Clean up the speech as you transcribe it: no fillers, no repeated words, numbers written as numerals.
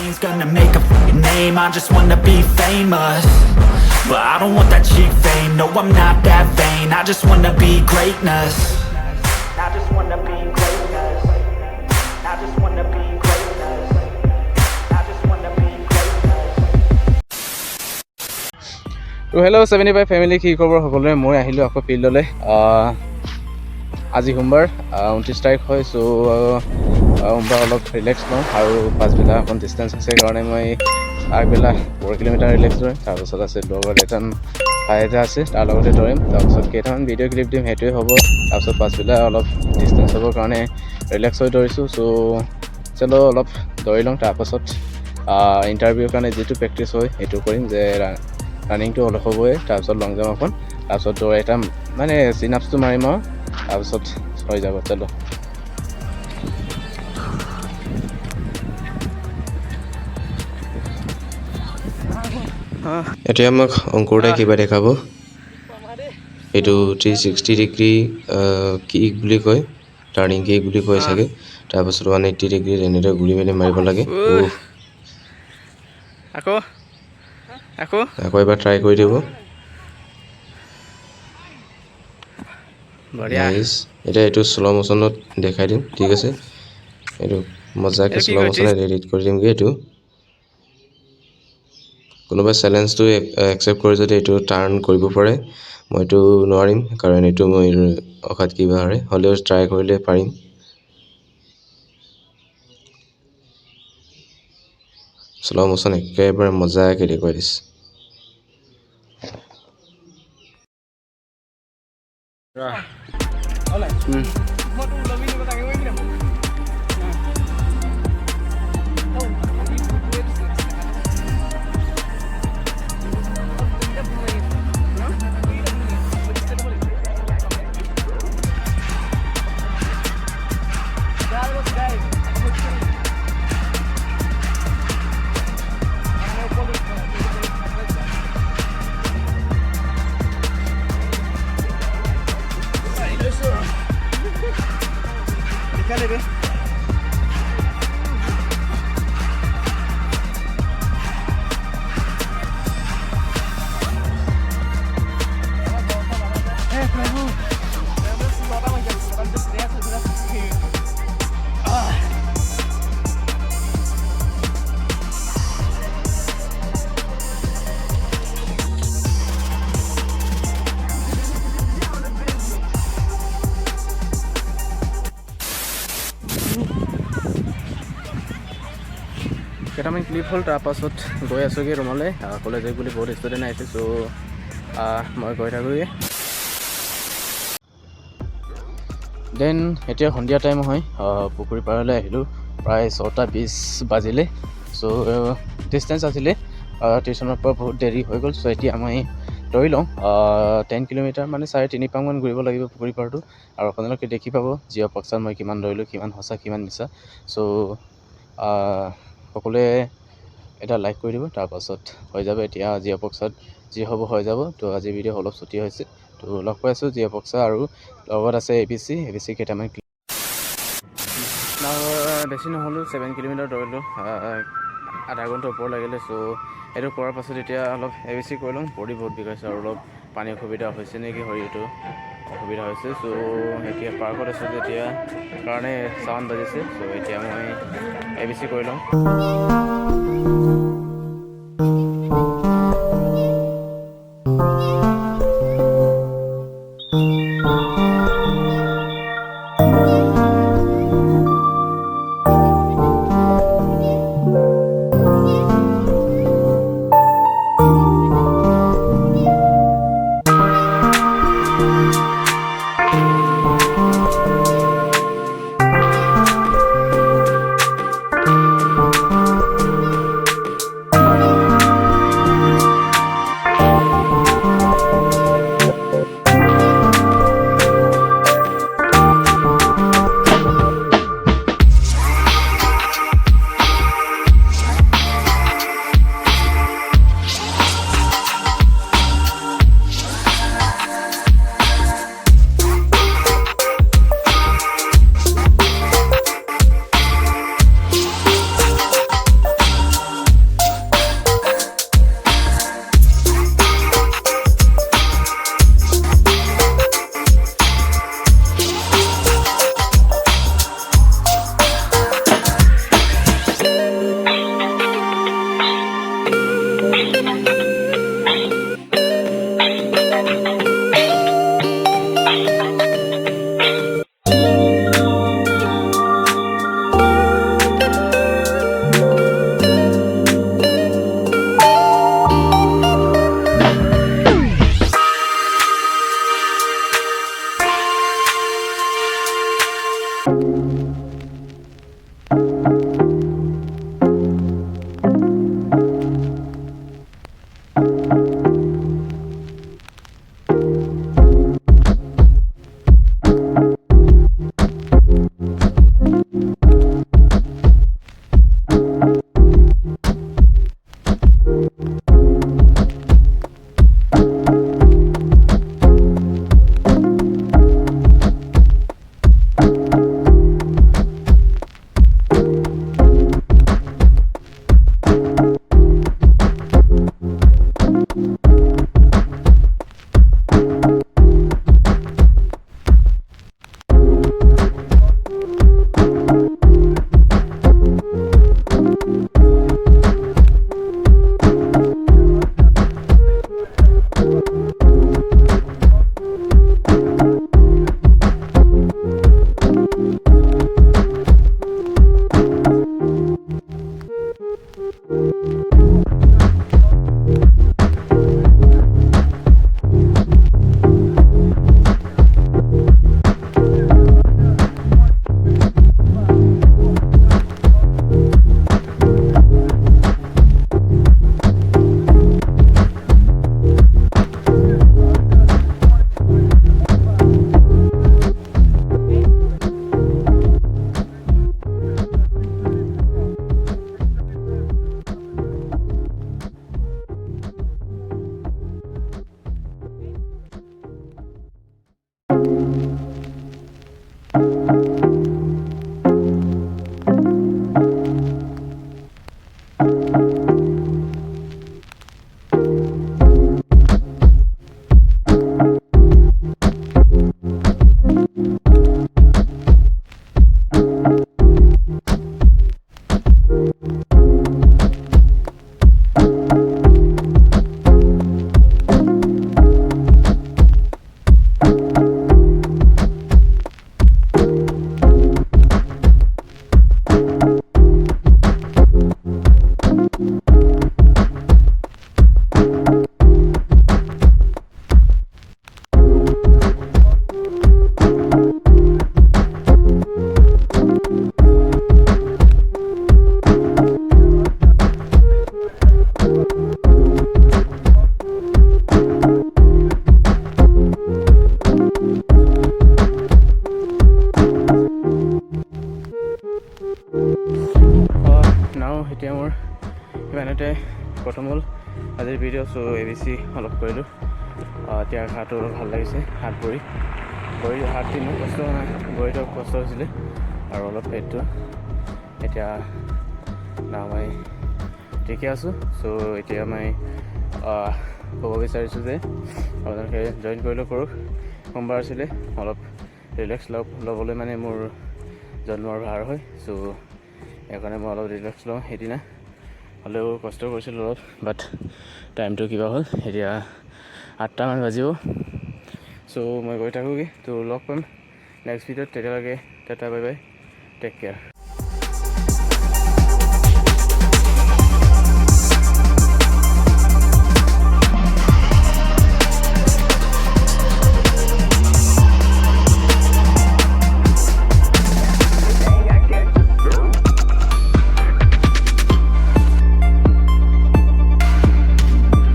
brains, gonna make a fucking name. I just wanna be famous, but I don't want that cheap fame. No, I'm not that vain. I just wanna be greatness. I just wanna be greatness. I just wanna be greatness. I just wanna be greatness. তো hello' 75 family, কি খবৰ সকলোৰে? মই আহিলোঁ আকৌ ফিল্ডলৈ। আজি সোমবাৰ 29 তাৰিখ হয়। চ' সোমবাৰ অলপ ৰিলেক্স লওঁ, আৰু পাছবেলা অকণ ডিষ্টেঞ্চ আছে কাৰণে মই আগবেলা 4 কিলোমিটাৰ ৰিলেক্স দৌৰিম। তাৰপিছত আছে লগত এটা ঠাই এটা আছে, তাৰ লগতে দৌৰিম। তাৰপিছত কেইটামান ভিডিঅ' ক্লিপ দিম, সেইটোৱে হ'ব। তাৰপিছত পাছবেলা অলপ ডিষ্টেঞ্চ হ'বৰ কাৰণে ৰিলেক্স হৈ দৌৰিছোঁ। চ' চলো অলপ দৌৰি লওঁ। তাৰপাছত ইণ্টাৰভিউৰ কাৰণে যিটো প্ৰেক্টিচ হয় সেইটো কৰিম, যে ৰানিংটো অলপ হ'বই, তাৰপিছত লং জাম্প অকণ, তাৰপিছত দৌৰ এটা মানে চিন আপছটো মাৰিম আৰু তাৰপিছত হৈ যাব। চলো এতিয়া আমাক অংকুৰদাই কিবা দেখাব। এইটো 360 ডিগ্ৰী কিক বুলি কয়, টাৰ্ণিং কিক বুলি কয় চাগে। তাৰপাছত 180 ডিগ্ৰী এনেদৰে ঘূৰি মেলি মাৰিব লাগে। আকৌ এবাৰ ট্ৰাই কৰি দিব। নাইচ। এতিয়া এইটো শ্ল' মোশ্যনত দেখাই দিম, ঠিক আছে? এইটো মজাকৈ শ্ল' মোশ্যনত এডিট কৰি দিমগৈ। এইটো কোনোবাই চেলেঞ্জটো একচেপ্ট কৰি যদি এইটো টাৰ্ণ কৰিব পাৰে, মইতো নোৱাৰিম, কাৰণ এইটো মই অকাত কিবা হাৰে, হ'লেও ট্ৰাই কৰিলে পাৰিম। শ্ল' মোশ্যন একেবাৰে মজাকৈ দেখুৱাই দিছে। কেইটামান ক্লিপ হ'ল, তাৰপাছত গৈ আছোঁগৈ ৰুমলৈ। কলেজ বুলি বহুত ষ্টুডেণ্ট আহিছে, চ' মই গৈ থাকোঁগৈ। দেন এতিয়া সন্ধিয়া টাইম হয়, পুখুৰী পাৰলৈ আহিলোঁ। প্ৰায় 6:20 বাজিলে। চ' ডিষ্টেঞ্চ আছিলে টিউশ্যনৰ পৰা বহুত দেৰি হৈ গ'ল। চ' এতিয়া মই দৌৰি লওঁ। 10 কিলোমিটাৰ মানে 3.5 পাকমান ঘূৰিব লাগিব পুখুৰী পাৰটো, আৰু আপোনালোকে দেখি পাব জিঅ' বক্সত মই কিমান দৌৰিলোঁ, কিমান সঁচা কিমান মিছা। চ' সকলোৱে এটা লাইক কৰি দিব, তাৰপাছত হৈ যাব। এতিয়া জিঅ' বক্সত যি হ'ব হৈ যাব। তো আজি ভিডিঅ' অলপ ছুটি হৈছে, তো লগ পাই আছোঁ জিঅ' বক্সা, আৰু লগত আছে ABC কেইটামান। বেছি নহ'লোঁ, 7 কিলোমিটাৰ দৌৰিলোঁ, আধা ঘণ্টাৰ ওপৰ লাগিলে। চ' এইটো কৰাৰ পাছত এতিয়া অলপ ABC কৰি লওঁ। বডি বহুত বিষাইছে, আৰু অলপ পানী অসুবিধা হৈছে নেকি, শৰীৰটো অসুবিধা হৈছে। চ' এতিয়া পাৰ্কত আছোঁ যেতিয়া কাৰণে চাউণ্ড বাজিছে। চ' এতিয়া মই ABC কৰি লওঁ। এতিয়া মোৰ ইমানতে প্ৰথম হ'ল আজিৰ ভিডিঅ'। চ' ABC অলপ কৰিলোঁ। এতিয়া ঘাটো অলপ ভাল লাগিছে, হাত ভৰি ইমান কষ্ট হোৱা নাই, ভৰিটো কষ্ট হৈছিলে আৰু অলপ পেটটো। এতিয়া মই ঠিকে আছোঁ। চ' এতিয়া মই ক'ব বিচাৰিছোঁ যে আপোনালোকে জইন কৰিলেও কৰক। সোমবাৰ আছিলে, অলপ ৰিলেক্স ল'বলৈ মানে মোৰ জন্মৰ ভাৰ হয়। চ' সেইকাৰণে মই অলপ ৰিলেক্স লওঁ সেইদিনা। হ'লেও কষ্ট কৰিছিলোঁ অলপ, বাট টাইমটো কিবা হ'ল। এতিয়া 8টামান বাজিব। চ' মই গৈ থাকোঁগৈ। ত' লগ পাম নেক্সট ভিডিঅ'ত। তেতিয়ালৈকে tata bye bye, take care.